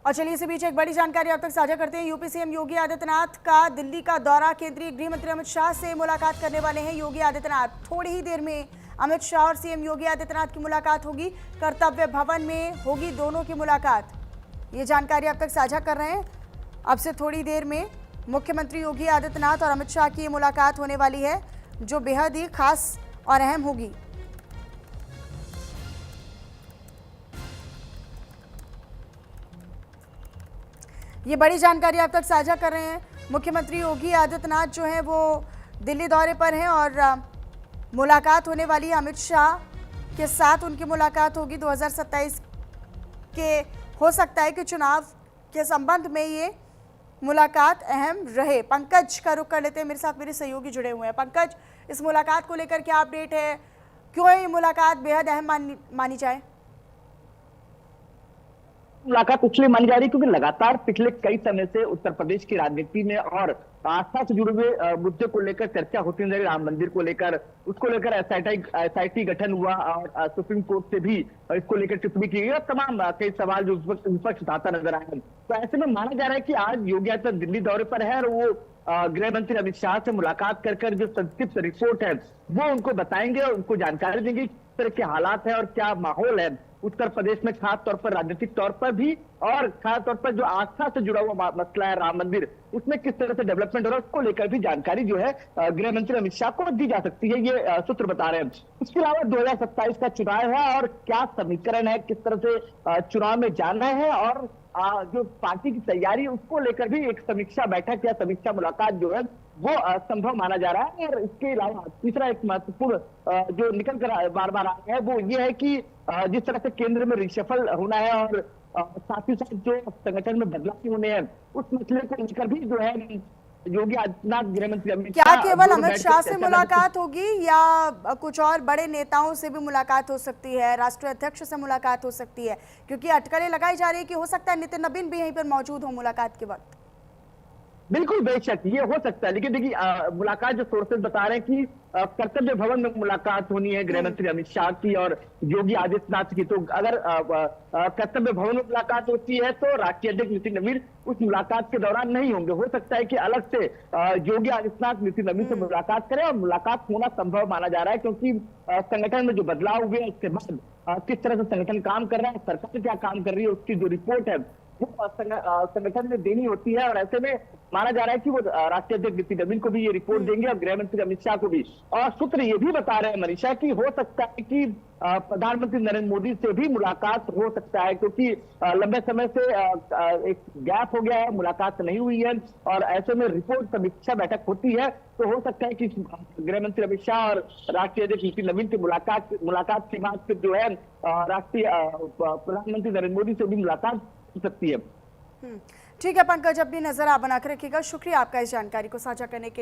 और चलिए इसी बीच एक बड़ी जानकारी अब तक साझा करते हैं। यूपी सीएम योगी आदित्यनाथ का दिल्ली का दौरा, केंद्रीय गृह मंत्री अमित शाह से मुलाकात करने वाले हैं योगी आदित्यनाथ। थोड़ी ही देर में अमित शाह और सीएम योगी आदित्यनाथ की मुलाकात होगी, कर्तव्य भवन में होगी दोनों की मुलाकात। ये जानकारी अब तक साझा कर रहे हैं। अब से थोड़ी देर में मुख्यमंत्री योगी आदित्यनाथ और अमित शाह की ये मुलाकात होने वाली है, जो बेहद ही खास और अहम होगी। ये बड़ी जानकारी आप तक साझा कर रहे हैं। मुख्यमंत्री योगी आदित्यनाथ जो हैं वो दिल्ली दौरे पर हैं और मुलाकात होने वाली है अमित शाह के साथ। उनकी मुलाकात होगी 2027 के, हो सकता है कि चुनाव के संबंध में ये मुलाकात अहम रहे। पंकज का रुख कर लेते हैं, मेरे साथ मेरे सहयोगी जुड़े हुए हैं। पंकज, इस मुलाकात को लेकर क्या अपडेट है, क्यों ये मुलाकात बेहद अहम मानी जाए? मुलाकात इसलिए मानी जा रही है क्योंकि लगातार पिछले कई समय से उत्तर प्रदेश की राजनीति में और आस्था से जुड़े हुए मुद्दे को लेकर चर्चा होती नजर, राम मंदिर को लेकर, उसको लेकर एसआईटी गठन हुआ और सुप्रीम कोर्ट से भी इसको लेकर टिप्पणी की गई और तमाम कई सवाल जो विपक्ष उठाता नजर आया। तो ऐसे में माना जा रहा है कि आज योगी आदित्यनाथ दिल्ली दौरे पर है और वो गृह मंत्री अमित शाह से मुलाकात कर जो संक्षिप्त रिपोर्ट है वो उनको बताएंगे और उनको जानकारी देंगे किस तरह के हालात है और क्या माहौल है उत्तर प्रदेश में, खास तौर पर राजनीतिक तौर पर भी और खास तौर पर जो आस्था से जुड़ा हुआ मसला है राम मंदिर, उसमें किस तरह से डेवलपमेंट हो रहा है उसको लेकर भी जानकारी जो है गृह मंत्री अमित शाह को दी जा सकती है, ये सूत्र बता रहे हैं। इसके अलावा 2027 का चुनाव है और क्या समीकरण है, किस तरह से चुनाव में जाना है और जो पार्टी की तैयारी है उसको लेकर भी एक समीक्षा बैठक या समीक्षा मुलाकात जो है वो संभव माना जा रहा है। और इसके अलावा तीसरा एक महत्वपूर्ण जो निकल कर बार बार आ रहा है वो ये है कि जिस तरह से केंद्र में रिशफल होना है और साथ ही साथ जो संगठन में बदलाव होने हैं उस मसले को लेकर भी जो है योगी आदित्यनाथ गृह मंत्री अमित शाह, क्या केवल अमित शाह से मुलाकात होगी या कुछ और बड़े नेताओं से भी मुलाकात हो सकती है, राष्ट्रीय अध्यक्ष से मुलाकात हो सकती है? क्योंकि अटकलें लगाई जा रही है कि हो सकता है नितिन नबीन भी यहीं पर मौजूद हो मुलाकात के वक्त। बिल्कुल बेशक ये हो सकता है, लेकिन देखिए मुलाकात जो सोर्सेज बता रहे हैं कि कर्तव्य भवन में मुलाकात होनी है गृह मंत्री अमित शाह की और योगी आदित्यनाथ की। तो अगर कर्तव्य भवन में मुलाकात होती है तो राष्ट्रीय अध्यक्ष नितिन नबीन उस मुलाकात के दौरान नहीं होंगे। हो सकता है कि अलग से योगी आदित्यनाथ नितिन नबीन से मुलाकात करें और मुलाकात होना संभव माना जा रहा है क्योंकि संगठन में जो बदलाव हुए हैं उसके बाद किस तरह से संगठन काम कर रहा है, सरकार क्या काम कर रही है, उसकी जो रिपोर्ट है वो संगठन में देनी होती है। और ऐसे में माना जा रहा है कि वो राष्ट्रीय अध्यक्ष नितिन नबीन को भी ये रिपोर्ट देंगे और गृह मंत्री अमित शाह को भी। और सूत्र ये भी बता रहे हैं मनीषा कि हो सकता है कि प्रधानमंत्री नरेंद्र मोदी से भी मुलाकात हो सकता है क्योंकि लंबे समय से एक गैप हो गया है, मुलाकात नहीं हुई है और ऐसे में रिपोर्ट समीक्षा बैठक होती है तो हो सकता है कि गृह मंत्री अमित शाह और राष्ट्रीय अध्यक्ष नितिन नबीन की मुलाकात के बाद फिर जो है राष्ट्रीय प्रधानमंत्री नरेंद्र मोदी से भी मुलाकात हो सकती है। ठीक है पंकज, अपनी नजर आप बनाकर रखिएगा। शुक्रिया आपका इस जानकारी को साझा करने के लिए।